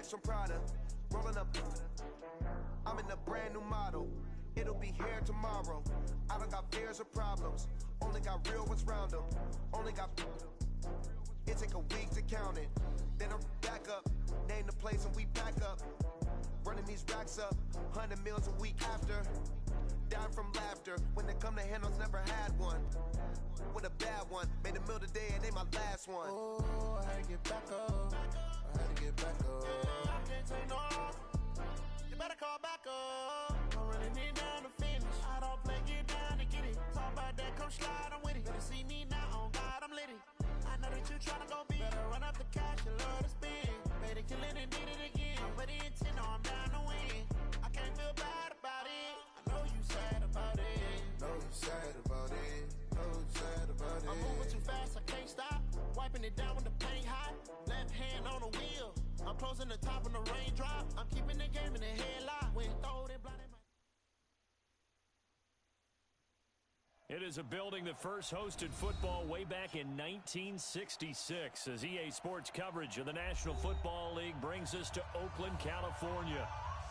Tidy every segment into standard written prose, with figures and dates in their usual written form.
bags from Prada. Rolling up, I'm in a brand new model. It'll be here tomorrow. I don't got fears or problems. Only got real ones round them. Only got. It take a week to count it. Then I'm back up. Name the place and we back up. Running these racks up. 100 meals a week after. Down from laughter. When they come to handles, never had one. With a bad one. Made a meal today and they my last one. Oh, I had to get back up. I had to get back up. I can't take no loss. You better call back up. Don't really need down to finish. I don't play, get down to get it. Talk about that, come slide, I'm with it. Better see me now, on God, I'm litty. I know that you tryna go big. Better run up the cash, you love to spend. Made it, kill it, and did it again. But the intent, no, I'm down to win. I can't feel bad about it. I know you sad about it. Know you sad about it. Know you sad about it. I'm moving too fast, I can't stop. Wiping it down when the paint hot. Left hand on the wheel. I'm closing the top when the raindrop. I'm keeping the game in the headlock. When throw it, blind. It is a building that first hosted football way back in 1966 as EA Sports coverage of the National Football League brings us to Oakland, California.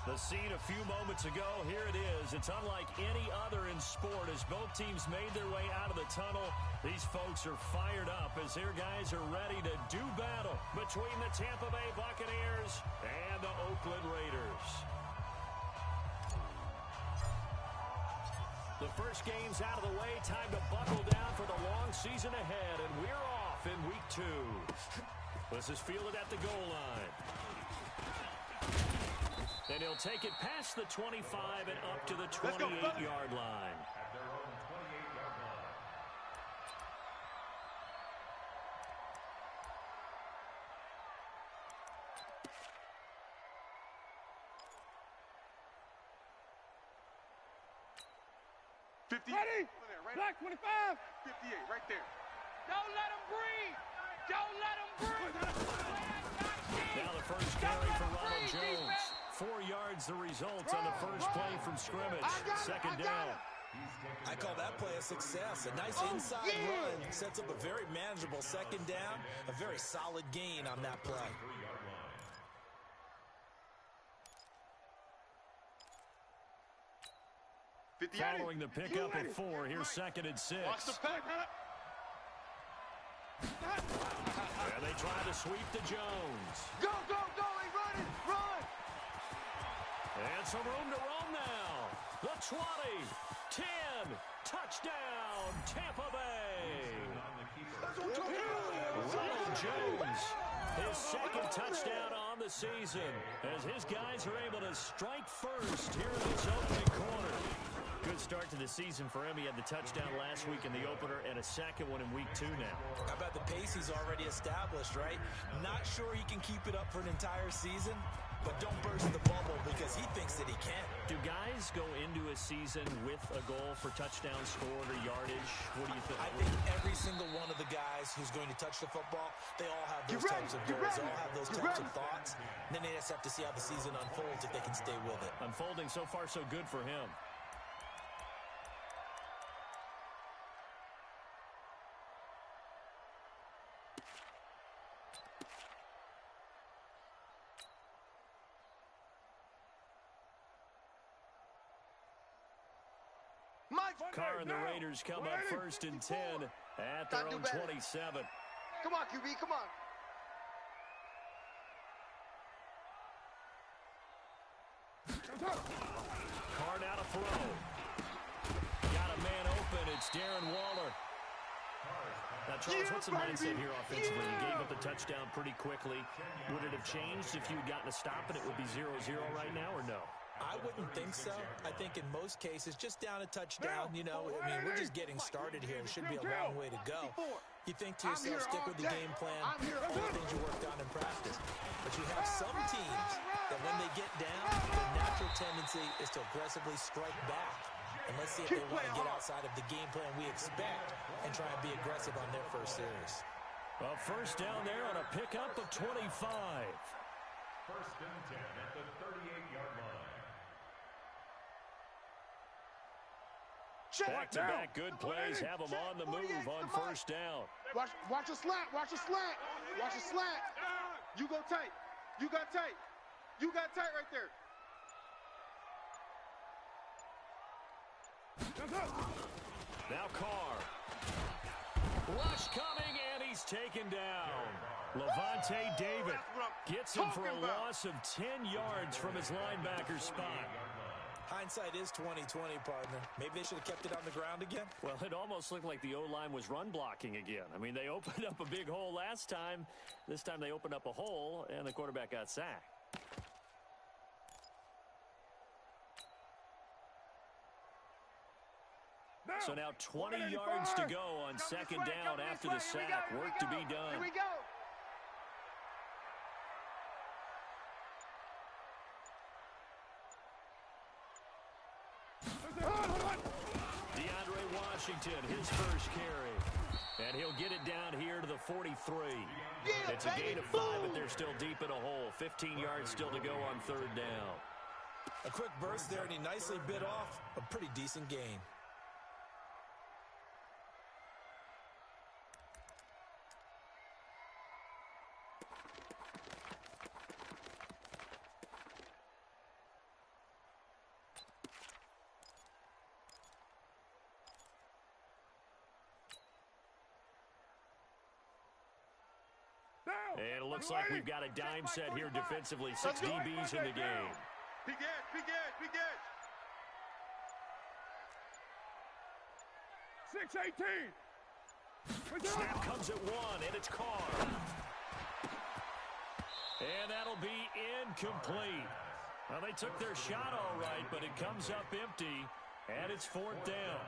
The scene a few moments ago, here it is. It's unlike any other in sport as both teams made their way out of the tunnel. These folks are fired up as their guys are ready to do battle between the Tampa Bay Buccaneers and the Oakland Raiders. The first game's out of the way. Time to buckle down for the long season ahead, and we're off in week 2. This is fielded at the goal line. And he'll take it past the 25 and up to the 28-yard line. At their own 28-yard line. Ready? Black 25. 58, right there. Don't let him breathe. Don't let him breathe. Now the first carry for Ronald Jones. 4 yards the result on the first play from scrimmage. Second down. I call that play a success. A nice inside run sets up a very manageable second down. A very solid gain on that play. Following the pickup of 4, here's second and 6. Watch the pack, huh? And they try to sweep to Jones. Go, go, go, he running, run! And some room to roam now. The 20, 10, touchdown, Tampa Bay. Ronald Jones, his second touchdown on the season, as his guys are able to strike first here in this opening quarter. Good start to the season for him. He had the touchdown last week in the opener and a second one in week 2 now. How about the pace he's already established, right? Not sure he can keep it up for an entire season, but don't burst the bubble because he thinks that he can. Do guys go into a season with a goal for touchdowns scored or yardage? What do you think? I think every single one of the guys who's going to touch the football, they all have those types of goals. They all have those types of thoughts. And then they just have to see how the season unfolds if they can stay with it. Unfolding so far so good for him. Carr and the Raiders come up first and 10 at their own 27. Come on, QB, come on. Carr now to throw. Got a man open. It's Darren Waller. Now, Charles, what's the mindset here offensively? You gave up the touchdown pretty quickly. Would it have changed if you had gotten a stop and it would be 0-0 right now, or no? I wouldn't think so. I think in most cases, just down a touchdown, you know, I mean, we're just getting started here. It should be a long way to go. You think to yourself, stick with the game plan, all the things you worked on in practice. But you have some teams that when they get down, their natural tendency is to aggressively strike back. And let's see if they want to get outside of the game plan we expect and try and be aggressive on their first series. Well, first down there on a pickup of 25. First and 10 at the 38-yard line. Back-to-back good plays have them on the move on first down. Watch a slant. Watch a slant. Watch a slant. You go tight. You got tight. You got tight right there. Now Carr. Rush coming, and he's taken down. Levante David gets him for a loss of 10 yards from his linebacker spot. Hindsight is 20/20, partner. Maybe they should have kept it on the ground again. Well, it almost looked like the O-line was run blocking again. I mean, they opened up a big hole last time. This time they opened up a hole, and the quarterback got sacked. So now 20 yards to go on second down after the sack. Work to be done. Here we go. DeAndre Washington, his first carry. And he'll get it down here to the 43. It's a gain of 5, but they're still deep in a hole. 15 yards still to go on third down. A quick burst there, and he nicely bit off a pretty decent gain. And it looks like we've got a dime set here defensively. 6 DBs in the game. Big edge, big edge, big edge. 6-18. Snap comes at 1, and it's Carr. And that'll be incomplete. Well, they took their shot all right, but it comes up empty, and it's fourth down.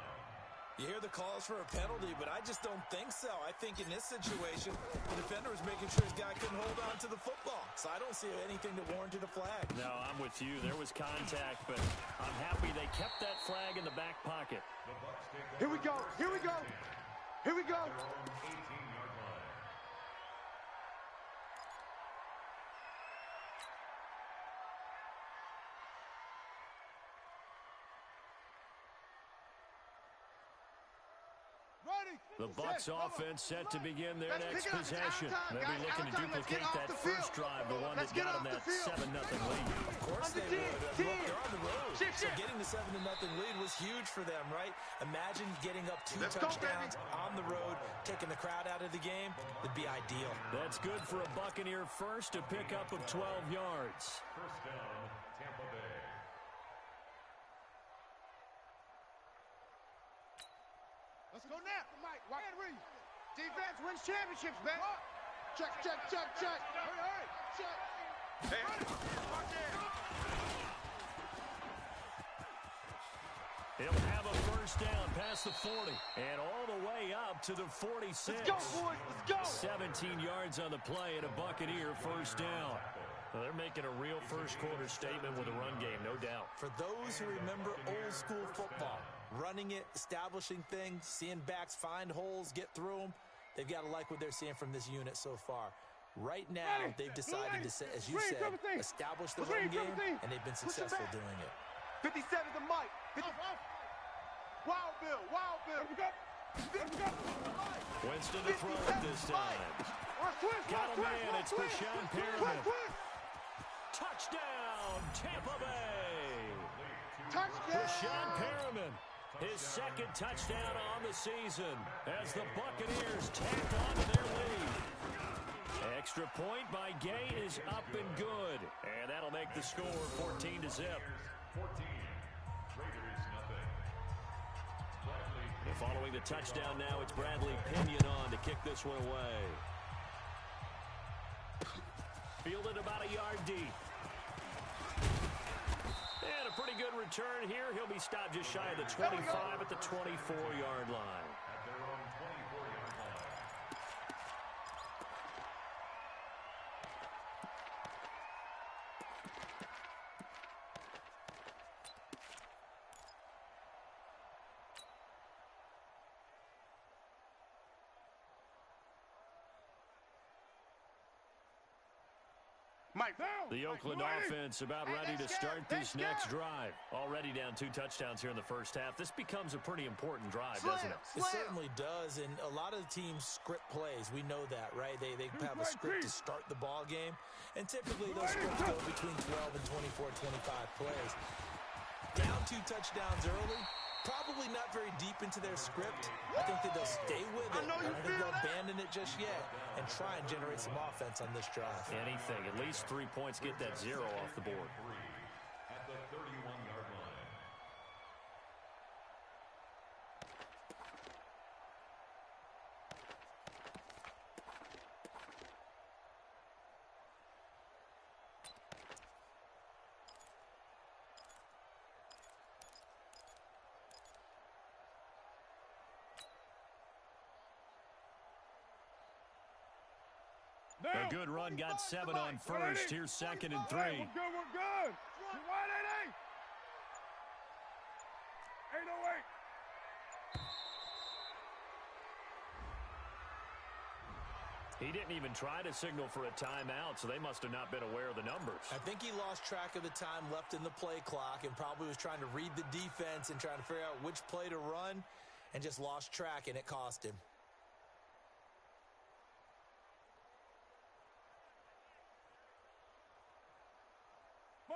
You hear the calls for a penalty, but I just don't think so. I think in this situation, the defender was making sure his guy couldn't hold on to the football. So I don't see anything that warranted a flag. No, I'm with you. There was contact, but I'm happy they kept that flag in the back pocket. Here we go. Here we go. Here we go. The Bucs offense set to begin their next possession. They'll be looking to duplicate that first drive, the one that got them that 7-0 lead. Of course they would. Look, they're on the road. So getting the 7-0 lead was huge for them, right? Imagine getting up 2 touchdowns on the road, taking the crowd out of the game. It'd be ideal. That's good for a Buccaneer first, a pickup of 12 yards. First down, Tampa Bay. Let's go now. Mike, Reed. Defense wins championships, man. Check, check, check, check. Hurry, check. Hey, watch it. He'll have a first down past the 40 and all the way up to the 46. Let's go, boys. Let's go. 17 yards on the play and a Buccaneer first down. Well, they're making a real first quarter statement with a run game, no doubt. For those who remember old school football, running it, establishing things, seeing backs find holes, get through them, they've got to like what they're seeing from this unit so far. Right now, they've decided to, as you said, establish the run game, and they've been successful doing it. 57 to Mike. Wild Bill, Wild Bill. Winston to throw it this time. Got a man, it's Rashawn Perriman. Touchdown, Tampa Bay. Touchdown. Rashawn Perriman, his second touchdown on the season as the Buccaneers tacked on to their lead. Extra point by Gay is up and good, and that'll make the score 14-0. 14. Raiders, nothing. And following the touchdown now, it's Bradley Pinion on to kick this one away. Fielded about a yard deep. And a pretty good return here. He'll be stopped just shy of the 25 at the 24-yard line. At their own 24-yard line. The Oakland offense about ready to start this next drive. Already down 2 touchdowns here in the first half. This becomes a pretty important drive, doesn't it? It certainly does, and a lot of the teams script plays. We know that, right? They have a script to start the ball game, and typically those scripts go between 12 and 24, 25 plays. Down 2 touchdowns early, probably not very deep into their script. I think that they'll stay with it. I don't think they'll abandon it just yet and try and generate some offense on this drive. Anything. At least 3 points, get that 0 off the board. At the 31-yard line. A good run, got 7 on first. Here's 2nd and 3. We're good. You're wide, 808. He didn't even try to signal for a timeout, so they must have not been aware of the numbers. I think he lost track of the time left in the play clock and probably was trying to read the defense and trying to figure out which play to run and just lost track, and it cost him.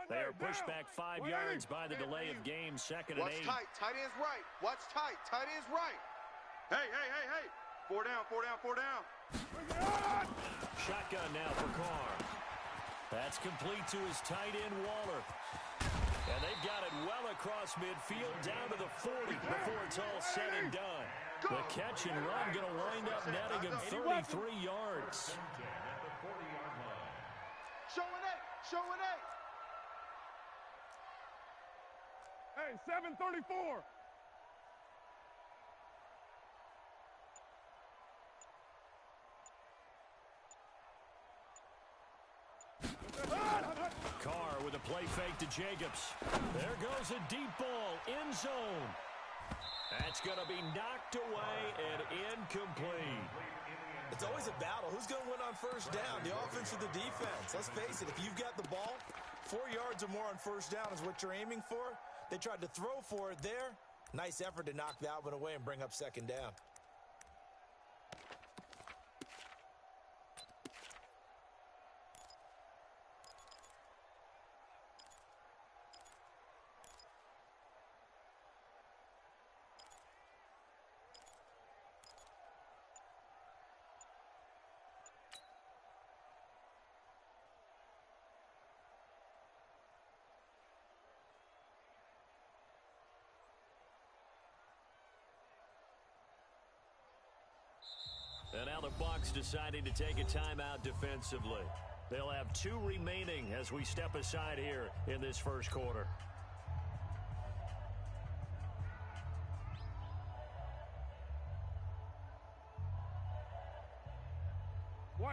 They are pushed back 5 yards by the delay of game. 2nd and 8. Watch tight. Tight end's right. Watch tight. Tight end's right. Hey. 4 down. Shotgun now for Carr. That's complete to his tight end, Waller. And they've got it well across midfield down to the 40 before it's all said and done. The catch and run going to wind up netting him 33 yards. Showing it. Hey, 7:34. Carr with a play fake to Jacobs. There goes a deep ball, end zone. That's going to be knocked away and incomplete. It's always a battle. Who's going to win on first down, the offense or the defense? Let's face it, if you've got the ball, 4 yards or more on first down is what you're aiming for. They tried to throw for it there. Nice effort to knock that one away and bring up 2nd down. And now the Bucs deciding to take a timeout defensively. They'll have 2 remaining as we step aside here in this first quarter.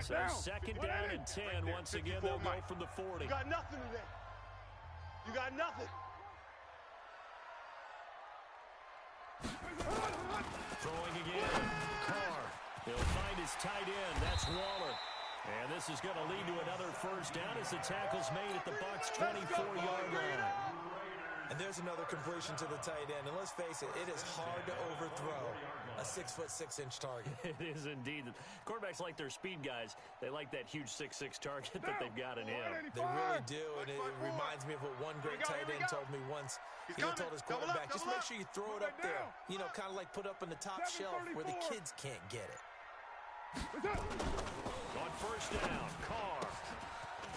So 2nd down and 10. Once again, they'll go from the 40. You got nothing today. You got nothing. Throwing again. Carr. He'll find his tight end. That's Waller. And this is going to lead to another first down as the tackle's made at the Bucs' 24-yard line. And there's another completion to the tight end. And let's face it, it is hard to overthrow a 6'6" target. It is indeed. Quarterbacks like their speed guys. They like that huge 6'6" target that they've got in him. They really do, and it reminds me of what one great tight end told me once. He told his quarterback, just make sure you throw it up there. You know, kind of like put up on the top shelf where the kids can't get it. On first down, Carr.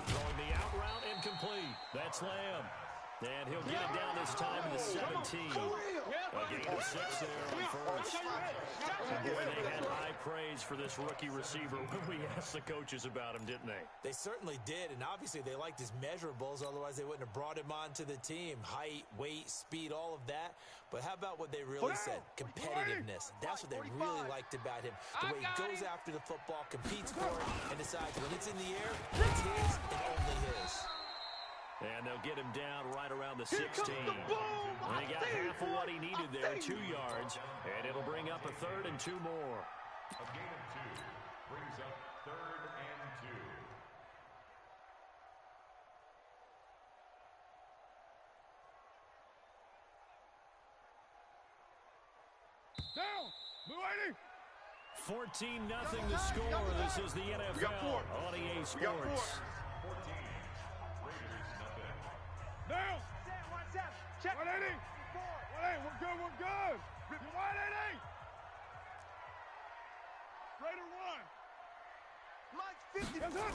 Throwing the out route incomplete. That's Lamb. And he'll get it down this time in the 17. A gain of 6 there on first. And boy, they had high praise for this rookie receiver when we asked the coaches about him, didn't they? They certainly did, and obviously they liked his measurables. Otherwise, they wouldn't have brought him onto the team. Height, weight, speed, all of that. But how about what they really said? Competitiveness. That's what they really liked about him. The way he goes after the football, competes for it, and decides when it's in the air, it's his and only his. And they'll get him down right around the 16. And he got half of what he needed there, 2 yards. And it'll bring up a 3rd and 2 more. A gain of 2 brings up 3rd and 2. 14-0 the score. This is the NFL on EA Sports. Now. Check. 180. 180. We're good. We're good. 180. Raider 1. Mike's 50. Yes, sir.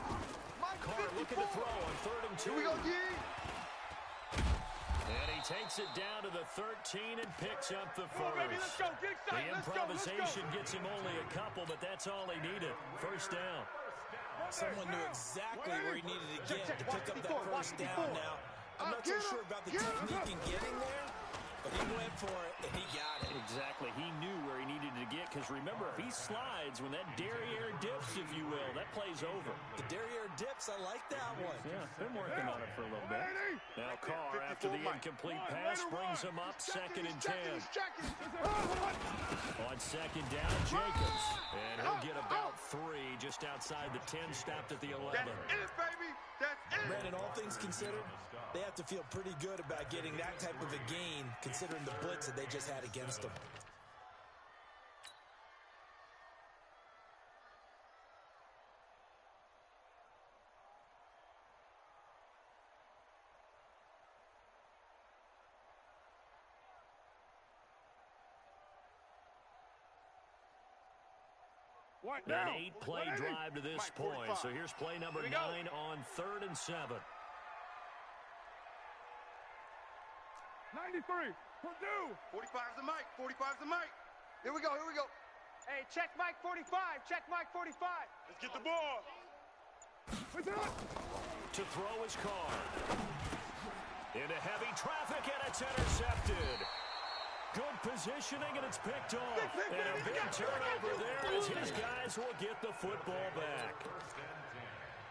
Mike's Carr 54. looking to throw on 3rd and 2. Here we go, Yee. And he takes it down to the 13 and picks up the Come on, baby, let's first. go. Get excited. The Let's go. improvisation gets him only a couple, but that's all he needed. First down. Someone knew exactly where he needed to get to pick up that first down now. I'm not so sure about the technique in getting there, but he went for it, and he got it. Exactly. He knew where he needed to get, because remember, if he slides, when that derriere dips, if you will, that play's over. The derriere dips, I like that one. Yeah, been working on it for a little bit. Now Carr, after the incomplete pass, brings him up 2nd and 10. On 2nd down, Jacobs. And he'll get about 3 just outside the 10, stopped at the 11. That's it, baby. That's it. Brandon, all things considered, they have to feel pretty good about getting that type of a gain, considering the blitz that they just had against them. An 8-play drive to this point. So here's play number 9 on 3rd and 7. 93. Purdue. 45's the Mike. 45's the Mike. Here we go. Here we go. Hey, check Mike 45. Check Mike 45. Let's get the ball. To throw his Carr. Into heavy traffic, and it's intercepted. Good positioning, and it's picked off. And a big turnover there as his guys will get the football back.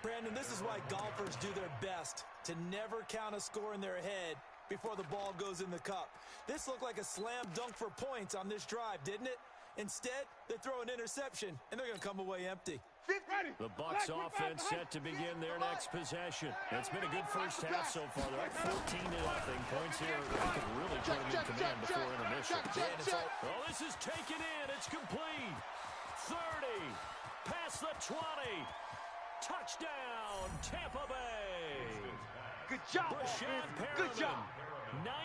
Brandon, this is why golfers do their best to never count a score in their head before the ball goes in the cup. This looked like a slam dunk for points on this drive, didn't it? Instead, they throw an interception, and they're going to come away empty. The Bucs offense set to begin their next possession. It's been a good first half so far. They're up 14-0. Points here can really put them in command before intermission. Oh, this is taken in. It's complete. 30. Past the 20. Touchdown, Tampa Bay. Good job, Good job. 99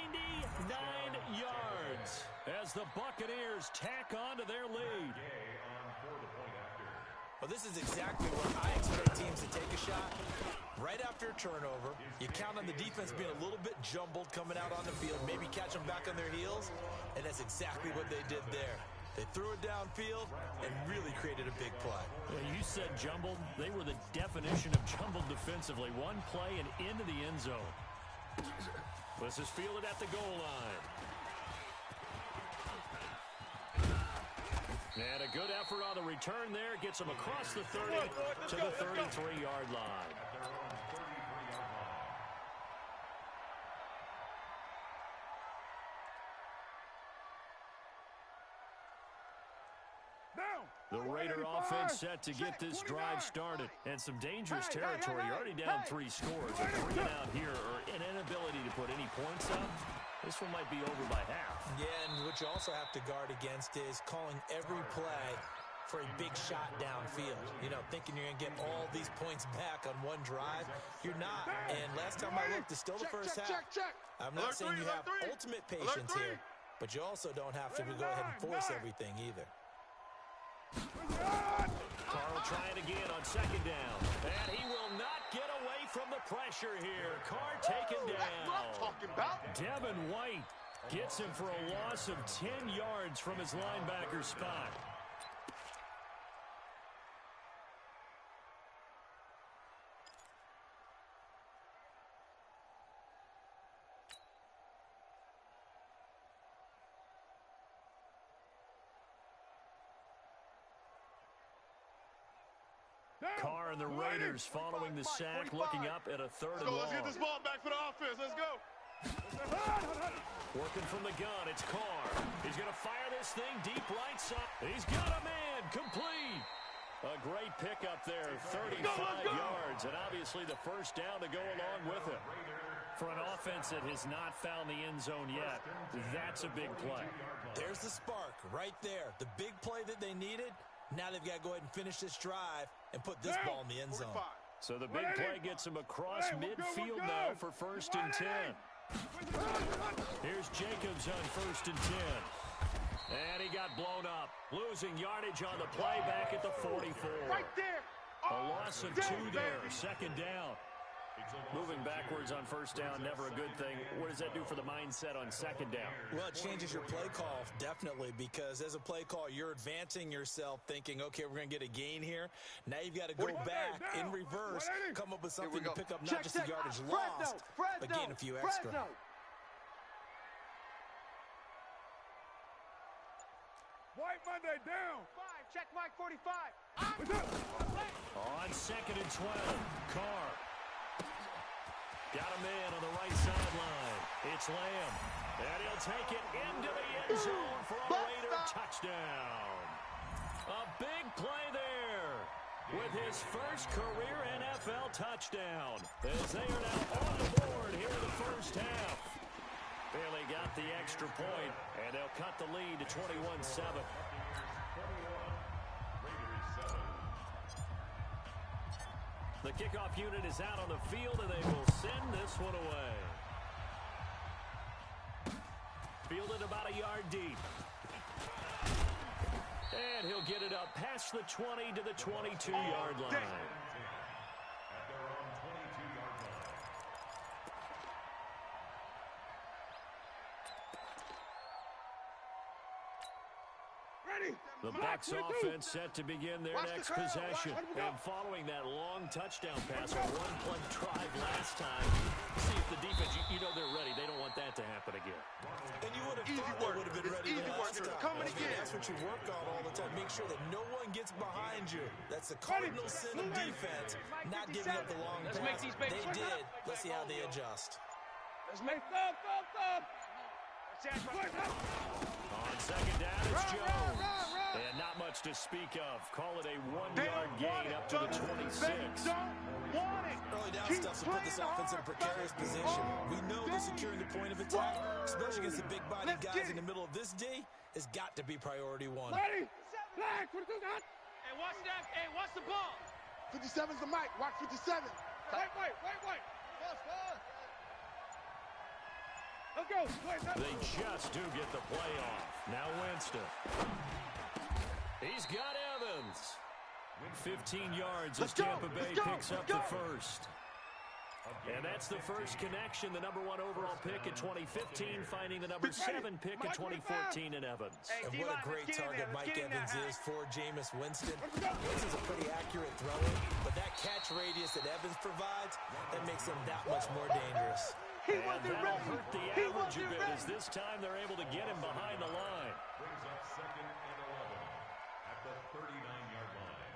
yards as the Buccaneers tack on to their lead. Well, this is exactly where I expect teams to take a shot. Right after a turnover, you count on the defense being a little bit jumbled coming out on the field, maybe catch them back on their heels, and that's exactly what they did there. They threw it downfield and really created a big play. You said jumbled. They were the definition of jumbled defensively. One play and into the end zone. This is fielded at the goal line. And a good effort on the return there. Gets him across the 30 to the 33-yard line. The Raider offense set to get this drive started. And some dangerous territory. You're already down 3 scores. A 3 and out here, or an inability to put any points up. This one might be over by half. Yeah, and what you also have to guard against is calling every play for a big shot downfield. You know, thinking you're going to get all these points back on one drive. You're not. And last time I looked, it's still the first half. I'm not saying you have ultimate patience here, but you also don't have to go ahead and force everything either. Carl trying again on 2nd down. And he will not get away from the pressure here. Carr taken down. That's what I'm talking about. Devin White gets him for a loss of 10 yards from his linebacker spot. Carr and the Raiders following the sack, looking up at a 3rd and long. Let's get this ball back for the offense. Let's go. Working from the gun, it's Carr. He's going to fire this thing deep right side. He's got a man, complete. A great pickup there, 35 yards, and obviously the first down to go along with it. For an offense that has not found the end zone yet, that's a big play. There's the spark right there. The big play that they needed. Now they've got to go ahead and finish this drive and put this ball in the end zone. So the big play gets them across midfield now for 1st and 10. Here's Jacobs on 1st and 10. And he got blown up. Losing yardage on the play back at the 44. Right there. A loss of 2 there. 2nd down. Moving backwards on 1st down, never a good thing. What does that do for the mindset on 2nd down? Well, it changes your play call, definitely, because as a play call, you're advancing yourself thinking, okay, we're going to get a gain here. Now you've got to go back in reverse, come up with something to pick up not just the yardage lost, but gain a few extra. White Monday down. 5, check Mike 45. On 2nd and 12, Carr. Got him in on the right sideline. It's Lamb. And he'll take it into the end zone for a later touchdown. A big play there with his first career NFL touchdown. As they are now on the board here in the 1st half. Bailey got the extra point, and they'll cut the lead to 21-7. The kickoff unit is out on the field, and they will send this one away. Fielded about a yard deep. And he'll get it up past the 20 to the 22-yard line. The Bucs offense set to begin their next possession. And following that long touchdown pass, a one-play drive last time. See if the defense, you know they're ready. They don't want that to happen again. And you would have thought they would have been ready last time. That's what you work on all the time. Make sure that no one gets behind you. That's the cardinal sin of defense, not giving up the long pass. They did. Let's see how they adjust. Let's make thumb. On 2nd down, it's Jones. And not much to speak of. Call it a 1-yard gain up to the 26. Early down stuff to put this offense in a precarious position. We know that securing the point of attack, especially against the big-bodied guys in the middle of this D, has got to be priority 1. Ready? Black, what you got? Hey, watch that. Hey, watch the ball. 57's the mic. Watch 57. Wait. Let's go. They just do get the play off. Now Winston. He's got Evans. 15 yards as Tampa Bay picks up the first. And that's the first connection. The number 1 overall pick in 2015, finding the number 7 pick in 2014 in Evans. And what a great target Mike Evans is for Jameis Winston. Winston's a pretty accurate thrower, but that catch radius that Evans provides, that makes him that much more dangerous. And that'll hurt the average a bit as this time they're able to get him behind the line. Brings up 2nd and 11 at the 39-yard line.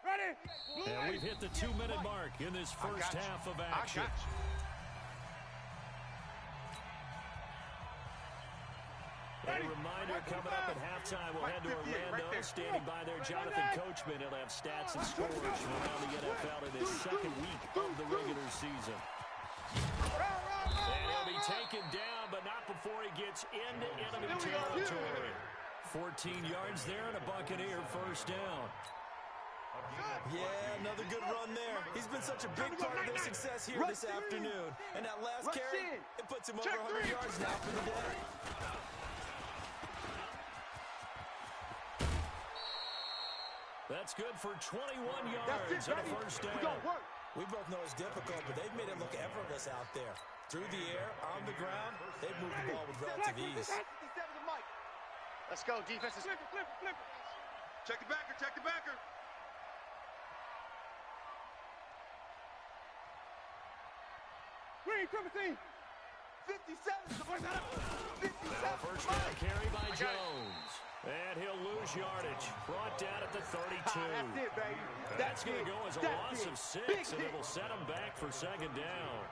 Ready? And we've hit the 2-minute mark in this first half of action. A reminder coming up at halftime, we'll head to Orlando. Standing by there, Jonathan Coachman. He'll have stats and scores from around the NFL in his 2nd week of the regular season. And he'll be taken down, but not before he gets into enemy territory. 14 yards there and a Buccaneer 1st down. Yeah, another good run there. He's been such a big part of their success here this afternoon. And that last carry, it puts him over 100 yards now for the day. That's good for 21 yards and a 1st down. We both know it's difficult, but they've made it look effortless out there. Through the air, on the ground, they've moved the ball with relative ease. Let's go, defense. Flip it. Check the backer. Green, triple team. 57. Now 1st down carry by Jones. And he'll lose yardage. Brought down at the 32. That's it, baby. That's going to go as a loss of 6, and it'll set him back for 2nd down.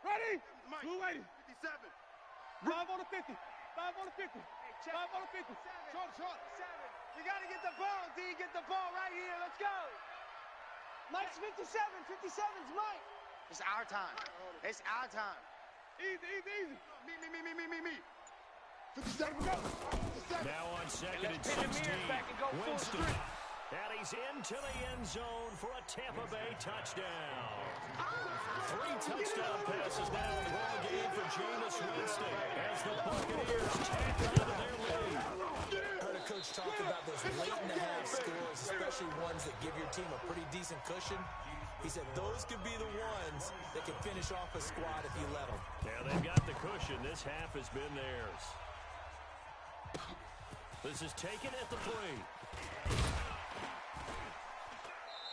Ready? Mike, 57. 5 on the 50. 5 on the 50. 5 on the 50. Short. 7. We got to get the ball, D. Get the ball right here. Let's go. Mike's 57. 57's Mike. It's our time. It's our time. Easy. Me. 57, go. 57. Now on second and 16. Winston. And he's into the end zone for a Tampa Bay touchdown. 3 touchdown passes now in the ball game for Jameis Winston as the Buccaneers tack on to their lead. I heard a coach talk about those late-in-the-half scores, especially ones that give your team a pretty decent cushion. He said those could be the ones that can finish off a squad if you let them. Yeah, they've got the cushion. This half has been theirs. This is taken at the 3.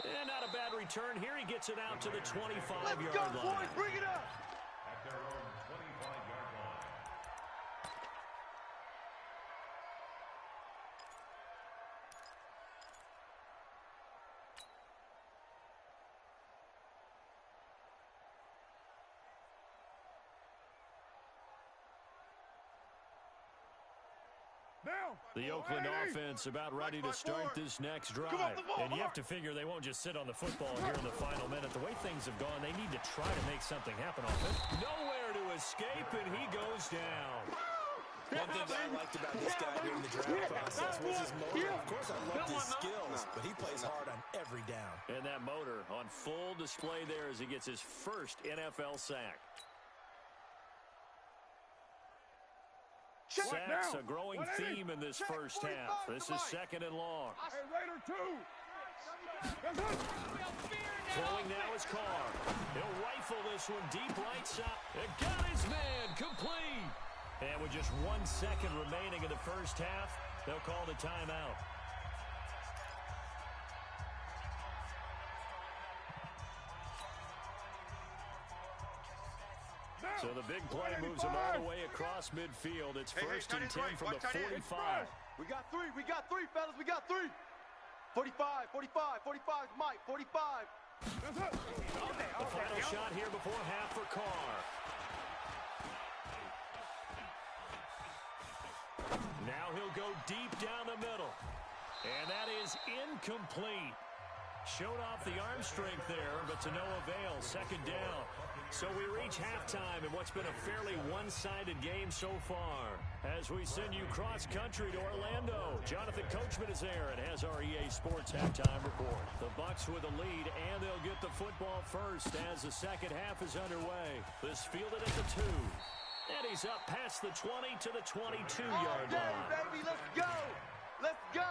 And not a bad return here. He gets it out to the 25-yard line. Let's go, boys. Bring it up. At their own 25-yard line. The Oakland offense about ready to start this next drive. And you have to figure they won't just sit on the football here in the final minute. The way things have gone, they need to try to make something happen off it. Nowhere to escape, and he goes down. One thing that I liked about this guy during the draft process was his motor. Of course, I loved his skills, but he plays hard on every down. And that motor on full display there as he gets his first NFL sack. Sacks, a growing theme in this first half. This is second and long. Hey, Raider 2. Throwing now is Carr. He'll rifle this one deep right side. It got his man complete. And with just 1 second remaining in the first half, they'll call the timeout. So the big play moves him all the way across midfield. It's first and 10 from the 45. We got 3, fellas. We got 3. 45 is Mike. 45. The final shot here before half for Carr. Now he'll go deep down the middle. And that is incomplete. Showed off the arm strength there, but to no avail. Second down. So we reach halftime in what's been a fairly one-sided game so far. As we send you cross-country to Orlando, Jonathan Coachman is there and has our EA Sports halftime report. The Bucs with a lead, and they'll get the football first as the second half is underway. This fielded at the 2. And he's up past the 20 to the 22-yard line. Baby, let's go. Let's go.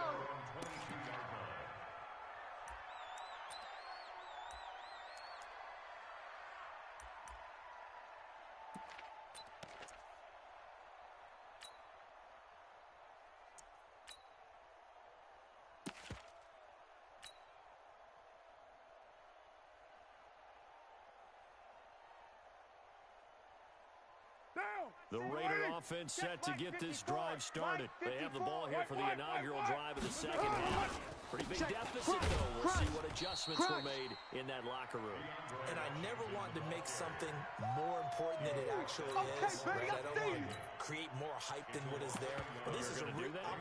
The Raider offense set to get this drive started. They have the ball here for the inaugural drive of the second half. Pretty big deficit, though. We'll see what adjustments were made in that locker room. And I never want to make something more important than it actually is. Right? I don't want to create more hype than what is there. But this is I'm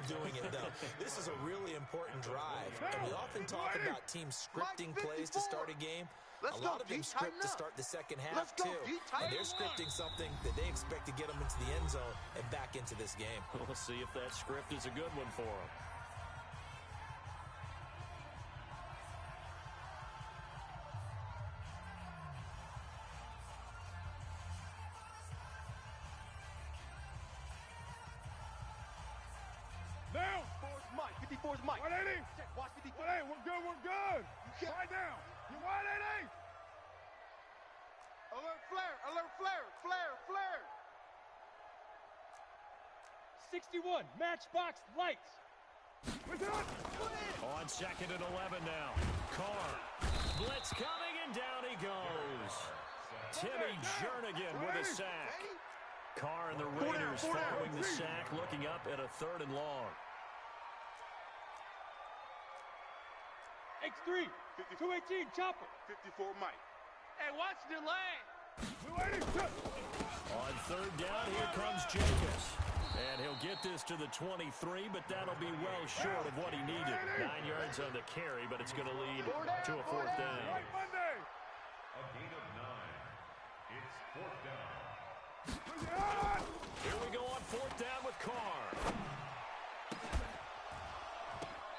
doing it, though. This is a really important drive. And we often talk about teams scripting plays to start a game. A lot of them script to start the second half, too. And they're scripting something that they expect to get them into the end zone and back into this game. We'll see if that script is a good one for them. Now, 54's Mike. 54's Mike. 180. Watch 54. 180. We're good. Right down. You 180. Alert flare. 61, matchbox lights. On second and 11 now. Carr. Blitz coming, and down he goes. Timmy Jernigan with a sack. Carr and the Raiders following the sack, looking up at a 3rd and long. X3, 218, chopper. 54 Mike. Hey, watch the lane. On third down, here comes Jacobs. And he'll get this to the 23, but that'll be well short of what he needed. 9 yards on the carry, but it's going to lead to a fourth down. A gain of 9. It's fourth down. Here we go on fourth down with Carr.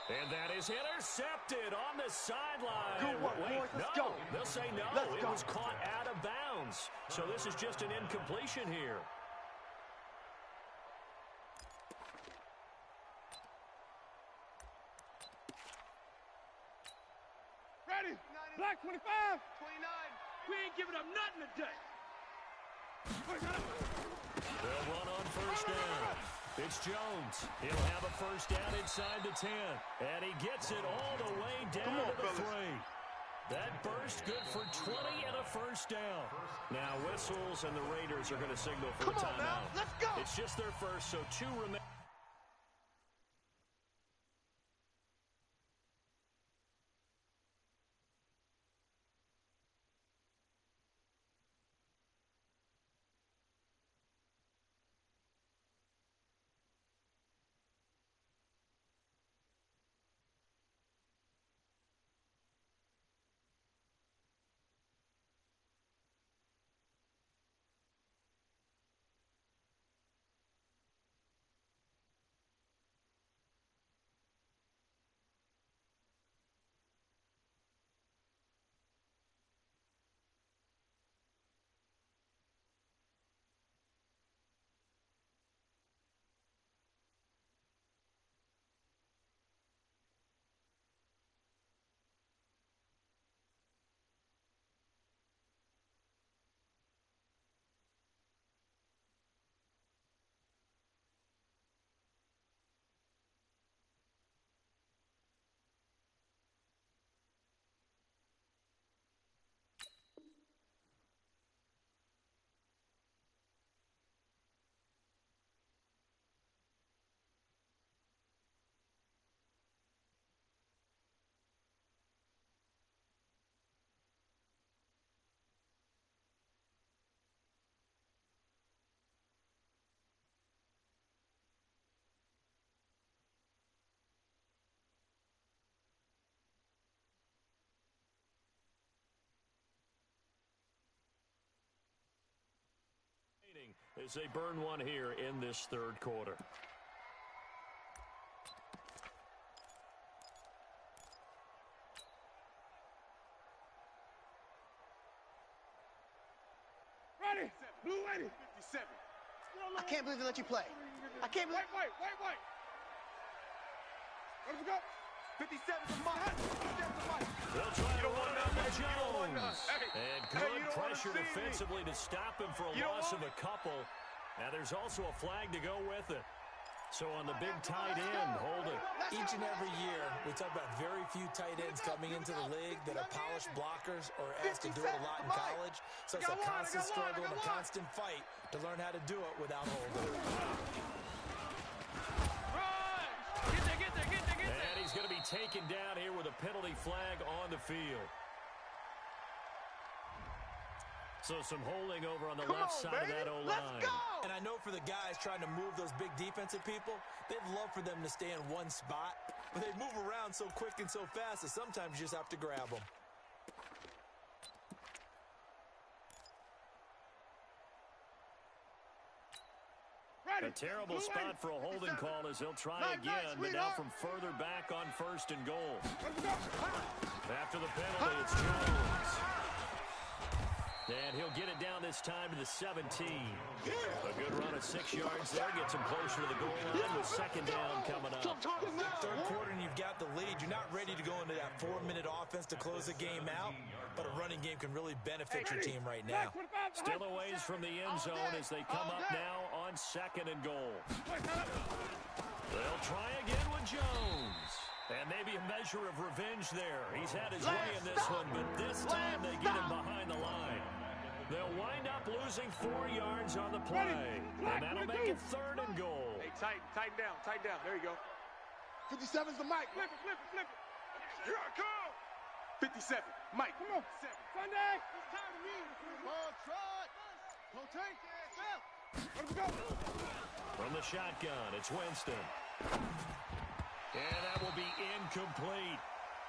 And that is intercepted on the sideline. Good work, boys. Let's go. They'll say no. It was caught out of bounds. So this is just an incompletion here. Ready? Black 25. 29. We ain't giving up nothing today. They'll run on first down. It's Jones. He'll have a first down inside the 10. And he gets it all the way down to the 3. That burst good for 20 and a first down. Now whistles and the Raiders are going to signal for a timeout. Let's go. It's just their first, so 2 remain. As they burn one here in this third quarter. Ready? Blue ready. 57. I can't believe they let you play. I can't believe. Wait. Where we go? 57's a mark. They'll try to run out with Jones. And good pressure defensively to stop him for a loss of a couple. Now there's also a flag to go with it. So on the big tight end, holding. Each and every year, we talk about very few tight ends coming into the league that are polished blockers or asked to do it a lot in college. So it's a constant struggle and a constant fight to learn how to do it without holding. And he's going to be taken down here with a penalty flag on the field. So some holding over on the left side of that O-line. And I know for the guys trying to move those big defensive people, they'd love for them to stay in one spot. But they move around so quick and so fast that sometimes you just have to grab them. A terrible spot for a holding call as he'll try again, but now from further back on first and goal. After the penalty, it's Jones. And he'll get it down this time to the 17. A good run of 6 yards there. Gets him closer to the goal line with second down coming up. Third quarter and you've got the lead. You're not ready to go into that 4-minute offense to close the game out, but a running game can really benefit your team right now. Still a ways from the end zone as they come up now on second and goal. They'll try again with Jones. And maybe a measure of revenge there. He's had his way in this one, but this time they get him behind the line. They'll wind up losing 4 yards on the play. And that'll make it third and goal. Hey, tighten down. There you go. 57's the mic. Flip it. Here I come. 57. Mike, come on. Sunday. It's time to me. Ball trot. Rotate. Let's go. From the shotgun, it's Winston. And that will be incomplete.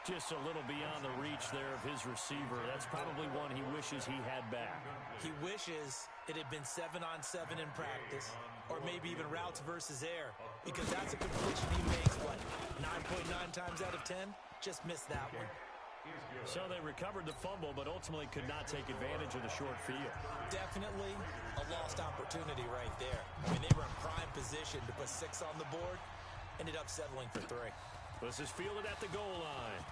Just a little beyond the reach there of his receiver. That's probably one he wishes he had back. He wishes it had been 7-on-7 in practice, or maybe even routes versus air, because that's a completion he makes, what, 9.9 times out of 10? Just missed that one. So they recovered the fumble, but ultimately could not take advantage of the short field. Definitely a lost opportunity right there. I mean, they were in prime position to put 6 on the board, ended up settling for 3. This is fielded at the goal line.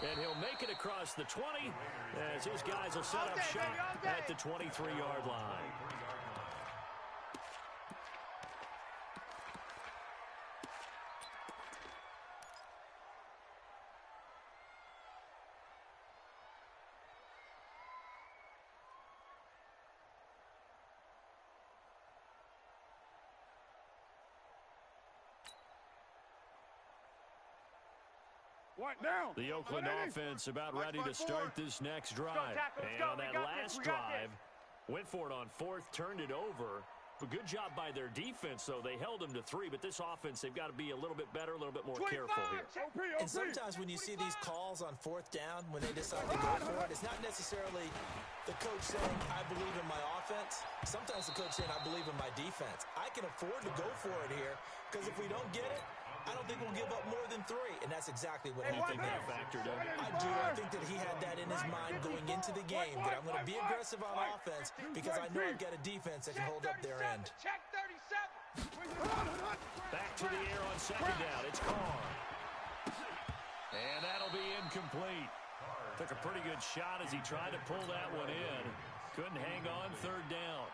And he'll make it across the 20 as his guys will set up shop at the 23-yard line. The Oakland offense about ready to start this next drive. And on that last drive, went for it on 4th, turned it over. A good job by their defense, though. They held them to 3, but this offense, they've got to be a little bit better, a little bit more careful here. And sometimes when you see these calls on 4th down, when they decide to go for it, it's not necessarily the coach saying, I believe in my offense. Sometimes the coach saying, I believe in my defense. I can afford to go for it here, because if we don't get it, I don't think we'll give up more than 3, and that's exactly what he think that factored in. I do. I think that he had that in his mind going into the game, that I'm going to be aggressive on offense because I know I've got a defense that can hold up their end. Check 37. Back to the air on 2nd down. It's Carr. And that'll be incomplete. Took a pretty good shot as he tried to pull that one in. Couldn't hang on 3rd down.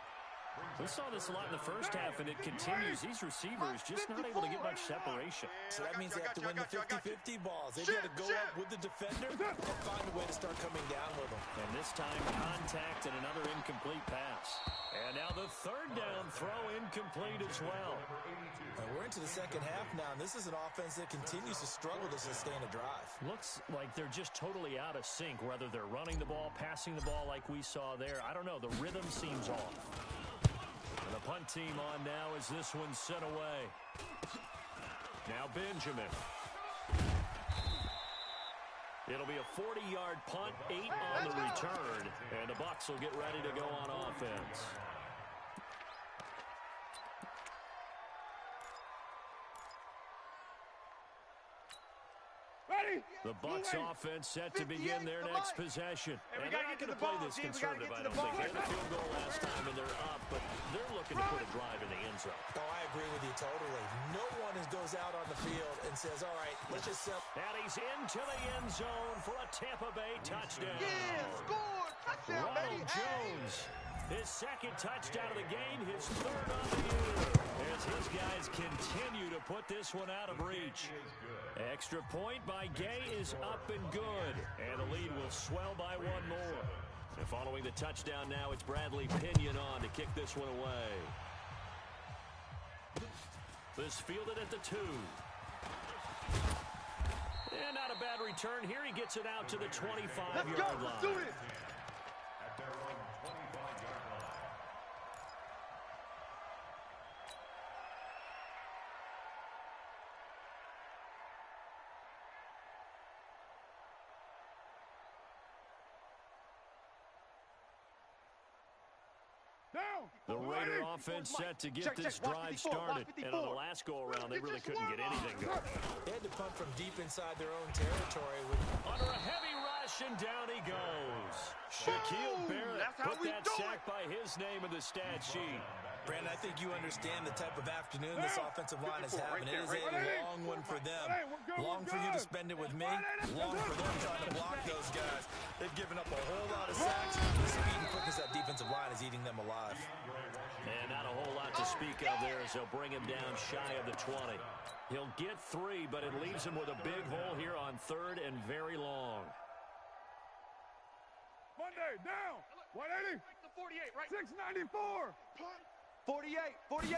We saw this a lot in the first half, and it continues. These receivers just not able to get much separation. So that means they have to win the 50-50 balls. They've got to go up with the defender and find a way to start coming down with them. And this time, contact and another incomplete pass. And now the 3rd down throw incomplete as well. And we're into the second half now, and this is an offense that continues to struggle to sustain a drive. Looks like they're just totally out of sync, whether they're running the ball, passing the ball like we saw there. I don't know. The rhythm seems off. And the punt team on now as this one's sent away. Now Benjamin. It'll be a 40-yard punt, 8 on the return, and the Bucs will get ready to go on offense. The Bucs offense set to begin their next possession. And they're not going to play this conservative, I don't think. They had a field goal last time, and they're up, but they're looking to put a drive in the end zone. Oh, I agree with you totally. No one goes out on the field and says, all right, let's just sell. And he's into the end zone for a Tampa Bay touchdown. Yeah, scored. Touchdown, Ronald baby. Jones, his 2nd touchdown of the game, his 3rd on the year. As his guys continue to put this one out of reach. Extra point by Gay is up and good. And the lead will swell by 1 more. And following the touchdown now, it's Bradley Pinion on to kick this one away. This fielded at the 2. And not a bad return here. He gets it out to the 25-yard line. Let's do this. At their own 25-yard line. The Raider offense set to get this drive started. And on the last go-around, they really couldn't get anything going. They had to punt from deep inside their own territory. Under a heavy rush, and down he goes. Shaquille Barrett put that sack by his name in the stat sheet. Brandon, I think you understand the type of afternoon this offensive line is having. It is a long one for them. Long for you to spend it with me. Long for them trying to block those guys. They've given up a whole lot of sacks. The speed and quickness of that defensive line is eating them alive. And not a whole lot to speak of there as they'll bring him down shy of the 20. He'll get 3, but it leaves him with a big hole here on 3rd and very long. Monday, down. 180. The 48, right? 694. 48. 48. 48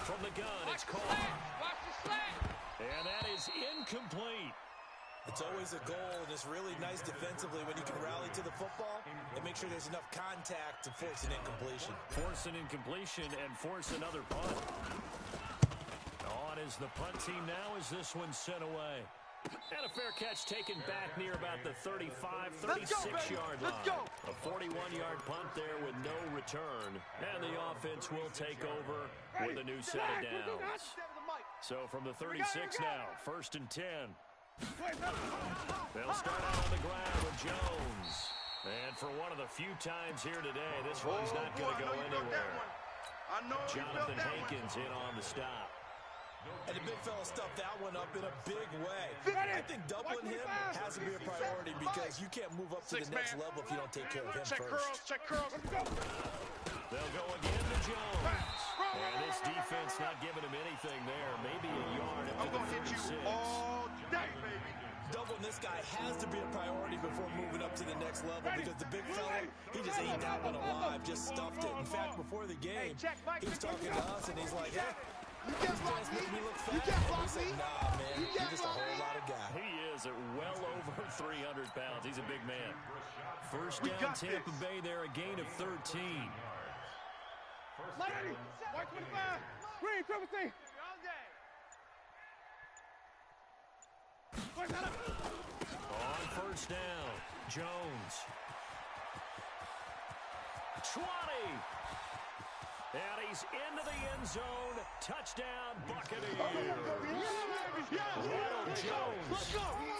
From the gun, it's Carr. Watch the slant. And that is incomplete. It's always a goal, and it's really nice defensively when you can rally to the football and make sure there's enough contact to force an incompletion. Force an incompletion and force another punt. On is the punt team now as this one's sent away. And a fair catch taken back near about the 35, 36-yard line. A 41-yard punt there with no return. And the offense will take over with a new set of downs. So from the 36 now, 1st and 10. They'll start out on the ground with Jones. And for one of the few times here today, this one's not going to go anywhere. Jonathan Hankins in on the stop. And the big fella stuffed that one up in a big way. I think doubling him has to be a priority because you can't move up to the next level if you don't take care of him first. Check curls. They'll go again to Jones. And this defense not giving him anything there. Maybe a yard up to the 36. All day, baby. Doubling this guy has to be a priority before moving up to the next level because the big fella, he just ate that one alive, just stuffed it. In fact, before the game, he was talking to us and he's like, hey, You can't block me. make me look fat. You can't block Said, me. nah, man, You can't you're just a block whole me. lot of guy. He is at well over 300 pounds. He's a big man. First We down got Tampa this. Bay there, a gain of 13. Lady, white 25, green, triple C. All day. On first down, Jones. 20. And he's into the end zone. Touchdown, Buccaneers. Ronald Jones,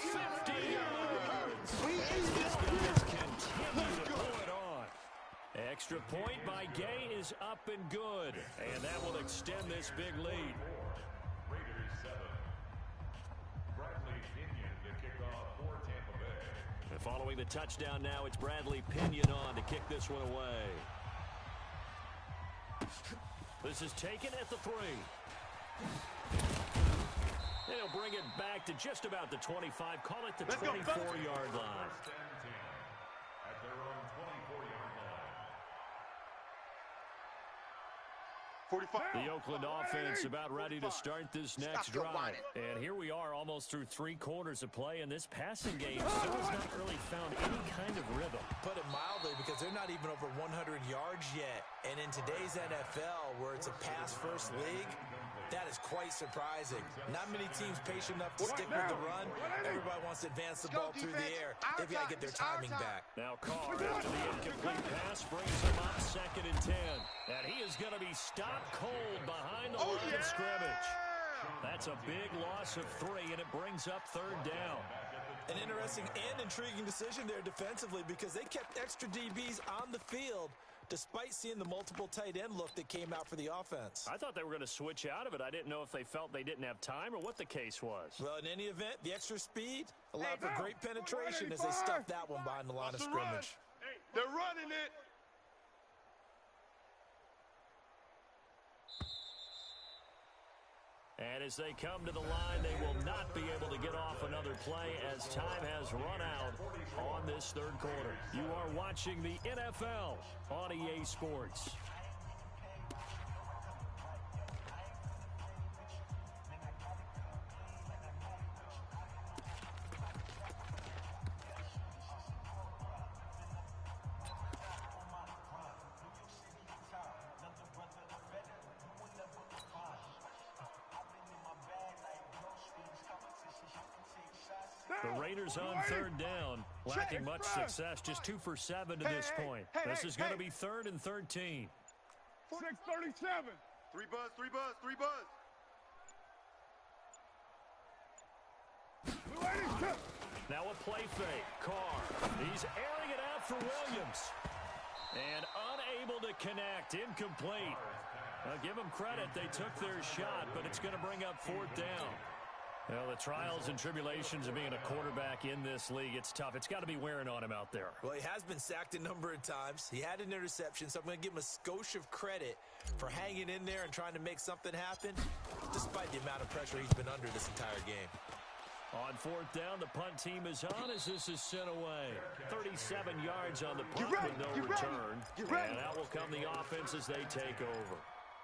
50 yards. These guys continue to pull it on. Extra point by Gay is up and good. And that will extend this big lead. Raiders 7. Bradley Pinion to kick off for Tampa Bay. And following the touchdown now, it's Bradley Pinion on to kick this one away. This is taken at the 3. And he'll bring it back to just about the 25. Call it the 24-yard line. First and 10 at their own 24-yard line. 45. The Oakland offense about ready to start this next your drive. whining. And here we are almost through 3 quarters of play, and this passing game still has not really found any kind of rhythm. Put it mildly, because they're not even over 100 yards yet. And in today's NFL, where it's a pass-first league, that is quite surprising. Not many teams patient enough to stick with the run. Everybody wants to advance the ball through the air. They've got to get their timing back. Now Carr, after the incomplete pass, brings him up 2nd and 10. And he is going to be stopped cold behind the line of scrimmage. That's a big loss of 3, and it brings up 3rd down. An interesting and intriguing decision there defensively because they kept extra DBs on the field despite seeing the multiple tight end look that came out for the offense. I thought they were going to switch out of it. I didn't know if they felt they didn't have time or what the case was. Well, in any event, the extra speed allowed for great penetration as they stuffed that one behind the line of scrimmage. They're running it. And as they come to the line, they will not be able to get off another play as time has run out on this 3rd quarter. You are watching the NFL on EA Sports. The Raiders on 3rd down, lacking much success, just 2 for 7 to this point. This is going to be 3rd and 13. 637. 3 buzz, 3 buzz, 3 buzz. Now a play fake. Carr. He's airing it out for Williams. And unable to connect. Incomplete. Now give them credit. They took their shot, but it's going to bring up 4th down. Well, the trials and tribulations of being a quarterback in this league, it's tough. It's got to be wearing on him out there. Well, he has been sacked a number of times. He had an interception, so I'm going to give him a skosh of credit for hanging in there and trying to make something happen, despite the amount of pressure he's been under this entire game. On 4th down, the punt team is on as this is sent away. 37 yards on the punt with no return. And out will come the offense as they take over.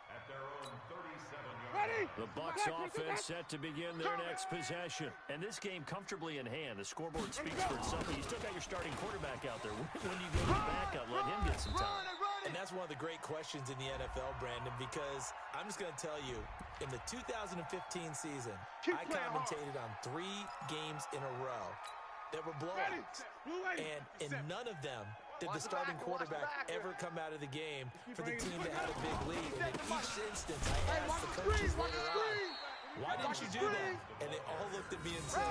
At their own 37-yard line. The Bucs offense set to begin their next possession. And this game comfortably in hand. The scoreboard speaks for itself, but you still got your starting quarterback out there. When do you go to the backup? Let him get some time. And that's one of the great questions in the NFL, Brandon, because I'm just going to tell you, in the 2015 season, I commentated on 3 games in a row that were blowouts. And in none of them did the starting quarterback ever come out of the game for the team that had a big lead. And in each instance, I asked the coaches later on, why didn't you do that? And they all looked at me and said,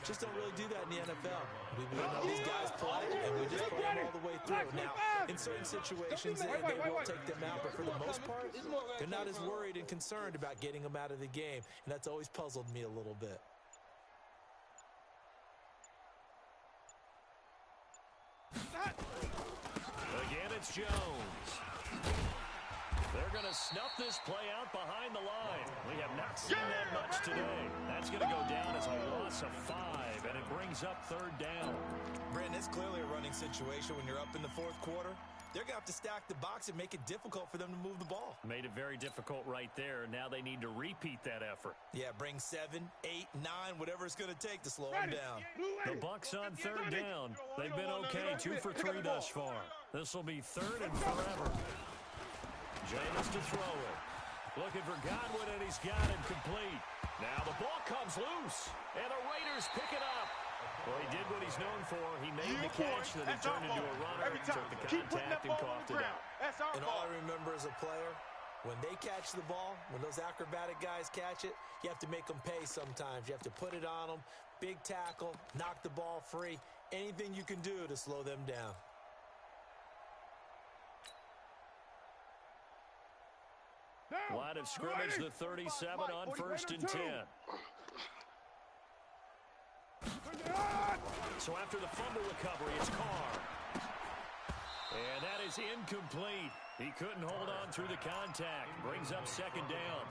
just don't really do that in the NFL. We know these guys play, and we just play them all the way through. Now, in certain situations, they will take them out, but for the most part, they're not as worried and concerned about getting them out of the game. And that's always puzzled me a little bit. Again, it's Jones. They're going to snuff this play out behind the line. We have not seen that much today. That's going to go down as a loss of 5, and it brings up 3rd down. Brandon, it's clearly a running situation when you're up in the 4th quarter. They're going to have to stack the box and make it difficult for them to move the ball. Made it very difficult right there. Now they need to repeat that effort. Yeah, bring 7, 8, 9, whatever it's going to take to slow them down. The Bucs on 3rd down. They've been okay, 2 for 3 thus far. This will be 3rd and forever. James to throw it. Looking for Godwin, and he's got it complete. Now the ball comes loose, and the Raiders pick it up. Well, he did what he's known for. He made the catch, then he turned into a runner, took the contact, and coughed it out. And all I remember as a player, when they catch the ball, when those acrobatic guys catch it, you have to make them pay sometimes. You have to put it on them, big tackle, knock the ball free, anything you can do to slow them down. Line of scrimmage, the 37 on 1st and 10. So after the fumble recovery, it's Carr. And that is incomplete. He couldn't hold on through the contact. Brings up 2nd down.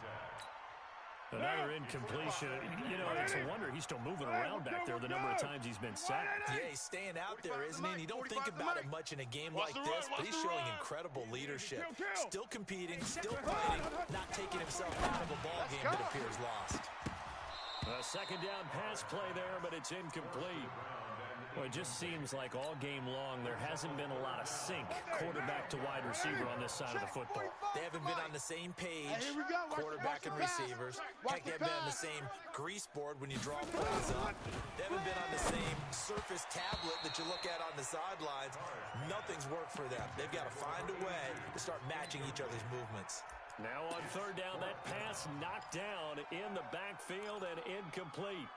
Another incompletion. You know, it's a wonder he's still moving around back there the number of times he's been sacked. Yeah, he's staying out there, isn't he? And you don't think about it much in a game like this, but he's showing incredible leadership. Still competing, still fighting, not taking himself out of a ball game that appears lost. A 2nd down pass play there, but it's incomplete. Well, it just seems like all game long there hasn't been a lot of sync quarterback to wide receiver on this side of the football. They haven't been on the same page, quarterback and receivers. Heck, they haven't been on the same grease board when you draw plays up. They haven't been on the same surface tablet that you look at on the sidelines. Nothing's worked for them. They've got to find a way to start matching each other's movements. Now on 3rd down, that pass knocked down in the backfield and incomplete.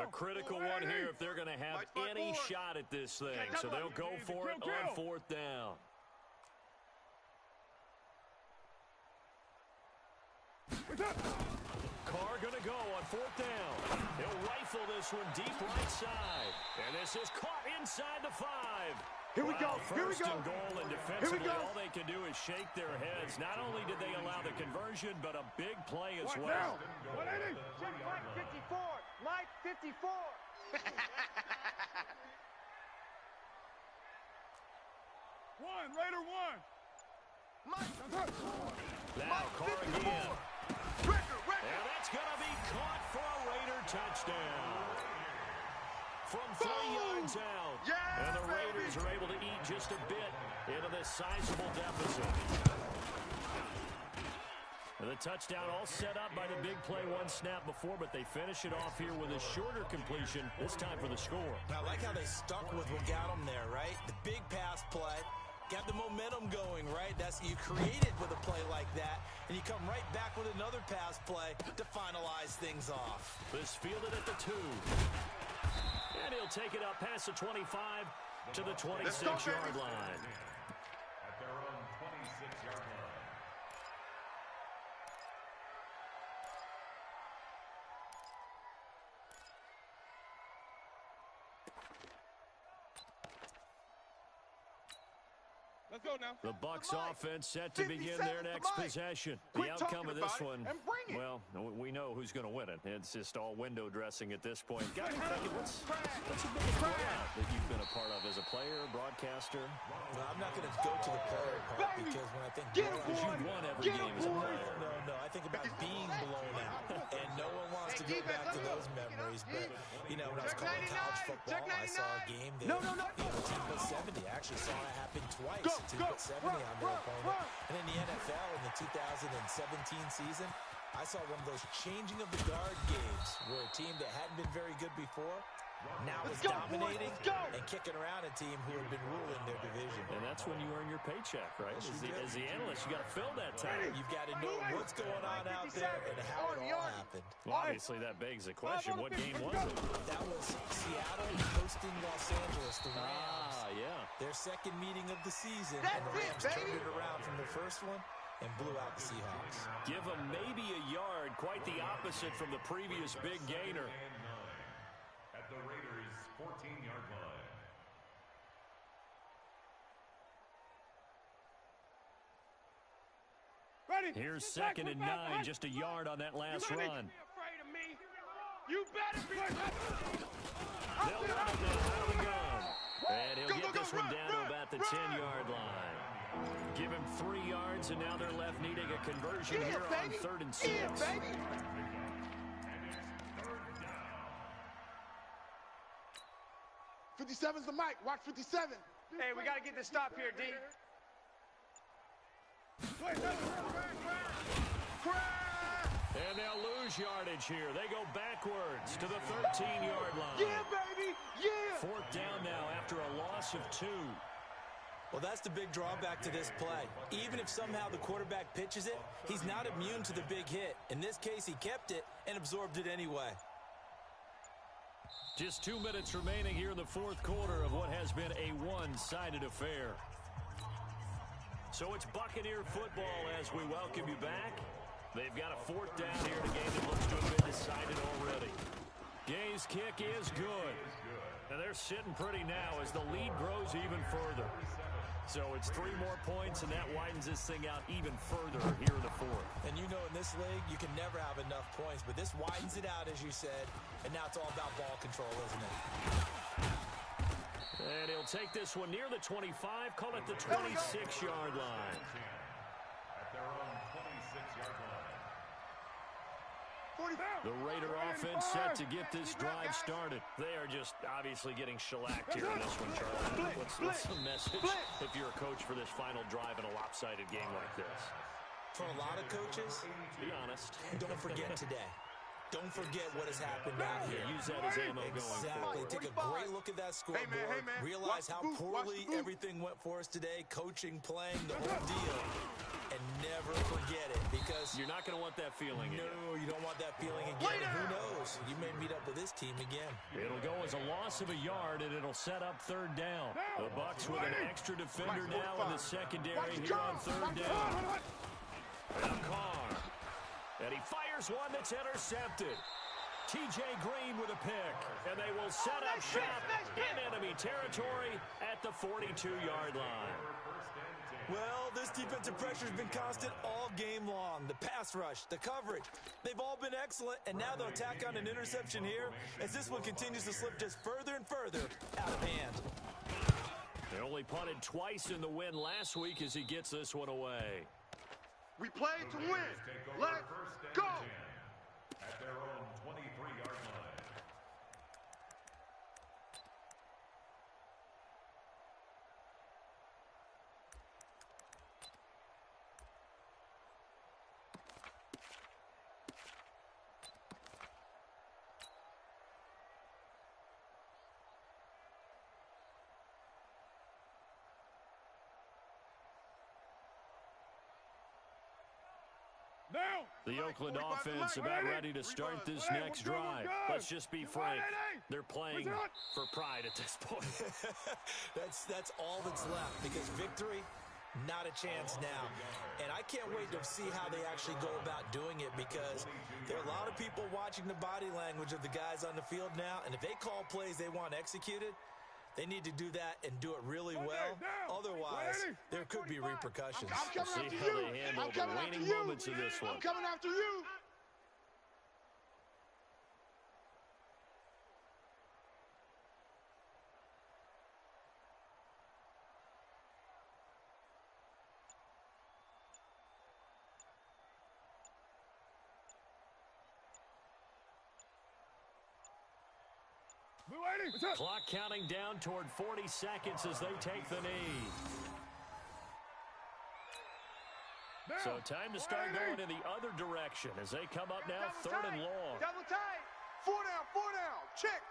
A critical one here if they're going to have any shot at this thing. So they'll go for it on 4th down. Carr going to go on 4th down. He'll rifle this one deep right side. And this is caught inside the 5. Here we go. First and goal, and defensively, all they can do is shake their heads. Not only did they allow the conversion, but a big play as well. Mike 54. Mike 54. Raider 1. Now Carr again. And that's going to be caught for a Raider touchdown. From 3 yards out. And the Raiders are able to eat just a bit into this sizable deficit. And the touchdown all set up by the big play 1 snap before, but they finish it off here with a shorter completion, this time for the score. I like how they stuck with what got them there, right? The big pass play. Got the momentum going, right? That's you create it with a play like that, and you come right back with another pass play to finalize things off. This fielded at the 2. And he'll take it up past the 25 to the 26-yard line. At their own 26-yard line. Let's go now. The Bucs offense set to begin their next possession. The outcome of this one Well, we know who's going to win it. It's just all window dressing at this point. Got me thinking, what's the biggest blowout that you've been a part of as a player, broadcaster? Well, I'm not going to go to the player part because when I think because you've won every game as a player. No, I think about being blown out, and no one wants to go back to those memories. But you know, when I was calling college football, I saw a game that the team put 70. I actually saw it happen twice. A team put 70 on their opponent, and in the NFL in the 2017 season, I saw one of those changing of the guard games where a team that hadn't been very good before now is dominating and kicking around a team who had been ruling their division. And that's when you earn your paycheck, right? As the analyst, you got to fill that time. You've got to know what's going on out there and how it all happened. Well, obviously, that begs the question, what game was it? That was Seattle hosting Los Angeles, the Rams. Yeah. Their second meeting of the season, and the Rams turned it around from the first one and blew out the Seahawks. Give them maybe a yard, quite the opposite from the previous big gainer. At the Raiders' 14-yard line. Ready? Here's 2nd and 9, just a yard on that last run. You better be They'll run it now out of the gun. And he'll get this one down to about the 10-yard line. Give him 3 yards, and now they're left needing a conversion here on 3rd and 6. Yeah, baby. 57's the mic. Watch 57. Hey, we got to get this stop here, D. And they'll lose yardage here. They go backwards to the 13-yard line. Yeah, baby. Yeah. 4th down now after a loss of 2. Well, that's the big drawback to this play. Even if somehow the quarterback pitches it, he's not immune to the big hit. In this case, he kept it and absorbed it anyway. Just 2 minutes remaining here in the 4th quarter of what has been a one-sided affair. So it's Buccaneer football as we welcome you back. They've got a 4th down here in a game that looks to have been decided already. Gay's kick is good. And they're sitting pretty now as the lead grows even further. So it's 3 more points, and that widens this thing out even further here in the 4th. And you know in this league, you can never have enough points, but this widens it out, as you said, and now it's all about ball control, isn't it? And he'll take this one near the 25, call it the 26-yard line. At their own 26-yard line. The Raider offense set to get this drive started. They are just obviously getting shellacked here in this one, Charlie. What's the message if you're a coach for this final drive in a lopsided game like this? For a lot of coaches, be honest, don't forget today. Don't forget what has happened out here. Use that as ammo going forward. Take a great look at that scoreboard. Realize how poorly everything went for us today. Coaching, playing, the whole deal. And never forget it, because you're not going to want that feeling again. No, you don't want that feeling again. And who knows? You may meet up with this team again. It'll go as a loss of a yard, and it'll set up 3rd down. The Bucs with an extra defender now in the secondary here on 3rd down. Now Carr. And he fires one that's intercepted. T.J. Green with a pick. And they will set up shop in enemy territory at the 42-yard line. Well, this defensive pressure has been constant all game long. The pass rush, the coverage, they've all been excellent, and now they'll tack on an interception here as this one continues to slip just further and further out of hand. They only punted twice in the win last week as he gets this one away. We played to win. Let's go. At their own 23-yard line. The Oakland offense about ready to start this next drive. Let's just be frank. They're playing for pride at this point. That's all that's left, because victory, not a chance now. And I can't wait to see how they actually go about doing it, because there are a lot of people watching the body language of the guys on the field now, and if they call plays they want executed, they need to do that and do it really well. Otherwise, there could be repercussions. I'm coming See after how you. they handle I'm the coming waning after you. moments of this one. I'm coming after you. Clock counting down toward 40 seconds as they take the knee. So time to start going in the other direction as they come up now, third and long. Double tight. 4 down. Check.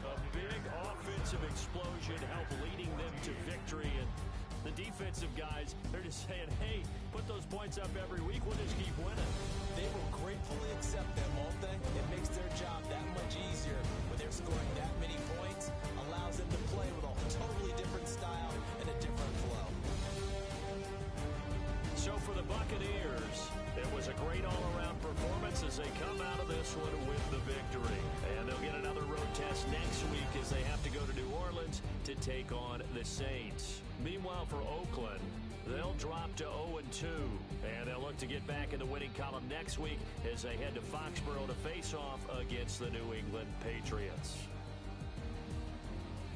A big offensive explosion helped leading them to victory, and the defensive guys, they're just saying, hey, put those points up every week, we'll just keep winning. They will gratefully accept them, won't they? It makes their job that much easier when they're scoring that many points, allows them to play with a totally different style and a different flow. So for the Buccaneers, it was a great all-around performance as they come out of this one with the victory. And they'll get another road test next week as they have to go to New Orleans to take on the Saints. Meanwhile, for Oakland, they'll drop to 0-2, and they'll look to get back in the winning column next week as they head to Foxborough to face off against the New England Patriots.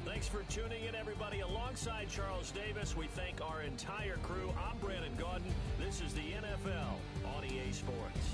Thanks for tuning in, everybody. Alongside Charles Davis, we thank our entire crew. I'm Brandon Gaudin. This is the NFL on EA Sports.